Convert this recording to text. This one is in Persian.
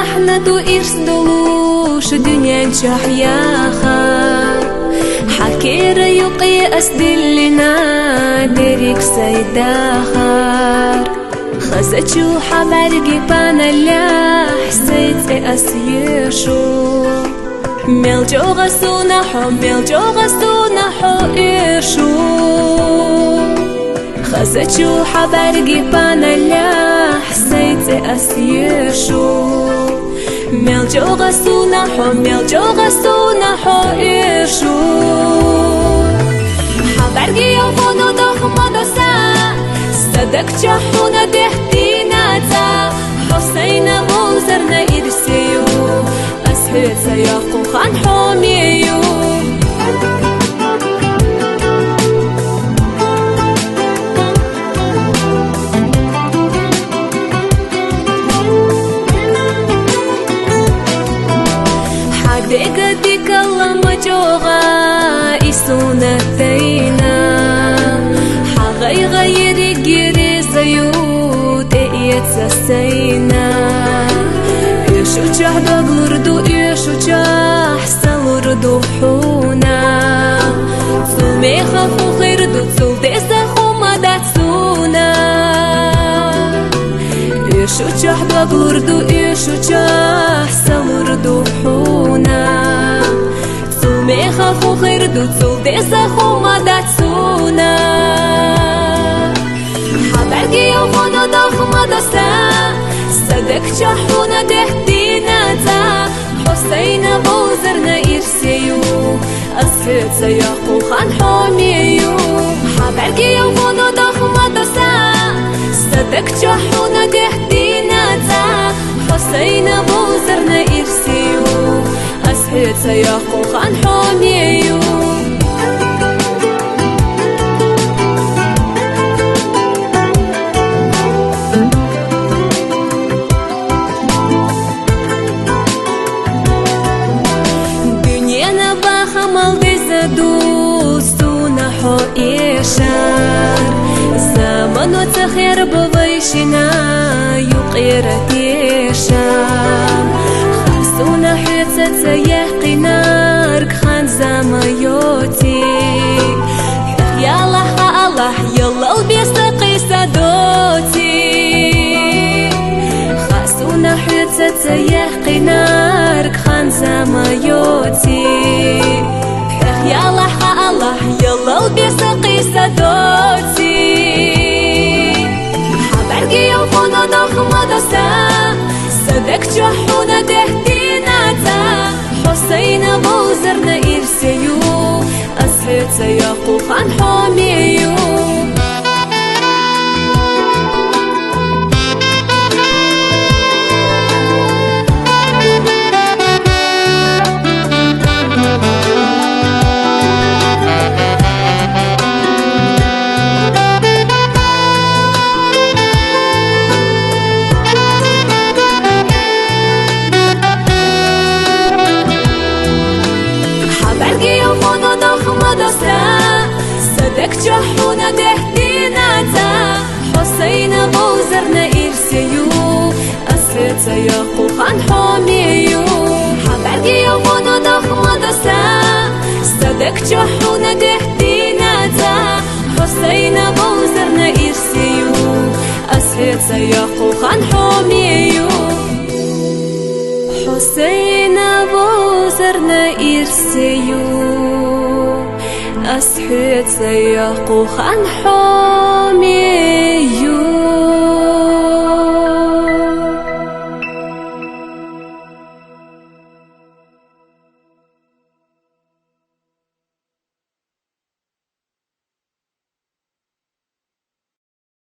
رحنة إرس دلوش دنيا جحياها حكير يقي أسدلنا دريك سيداخر خزتشو حبرقي بانا لا حسيت أسيشو ميل جوغسونا حو إرشو خزتشو حبرقي بانا لا حسيت أسيشو ميل جوغسونا حو إرشو حبرقي يوفونو دخمة دوسا صدق جحونا دهتينا تا حسين بوزرنا إرسيو أسهل سياقو خان حوميو ديك الله مجوغا إسونا تينا حغي غيري جيري زيوت إيتسسينا إيشو جاه بغلردو إيشو جاه سلردو حونا تسلمي خافو خيردو تسل ديسخو مداتسونا إيشو جاه بغلردو إيشو جاه سلردو حونا خافو خيردو تسل ديسخو مداتسونا حبرقي يوفونو دخمة دوسا صدق جحونا دهتينا تا حسين بوزرنا إرسيو أسهل سياقو خان حوميو حبرقي يوفونو دخمة دوسا صدق جحونا دهتينا تا حسين بوزرنا إرسيو أسهل سياقو خان حوميو دنيانا باخا مالدي زدوستونا حو إيشار زمانو تخير بويشنا يقيرة إيشار خاسونا حيتة يقينارك خان زمايوتي يا الله يلا البيسقي سادوتي خاسونا حيتة يقينارك خان زمايوتي يا الله يلا البيسقي سادوتي حبرقي يوفونا دخمة دوسا صدق جحونا دهتينا تا حسين بوزرنا إرسيو أسهل سياقو خان حوميو صدق جحونا دهتينا تا حسين بوزرنا إرسيو أسهل سياقو خان حوميو حبرقي يوفونو دخمة دوسا صدق جحونا دهتينا تا حسين بوزرنا إرسيو أسهل سياقو خان حوميو حسين بوزرنا إرسيو أسحيت سياقو خان حوميو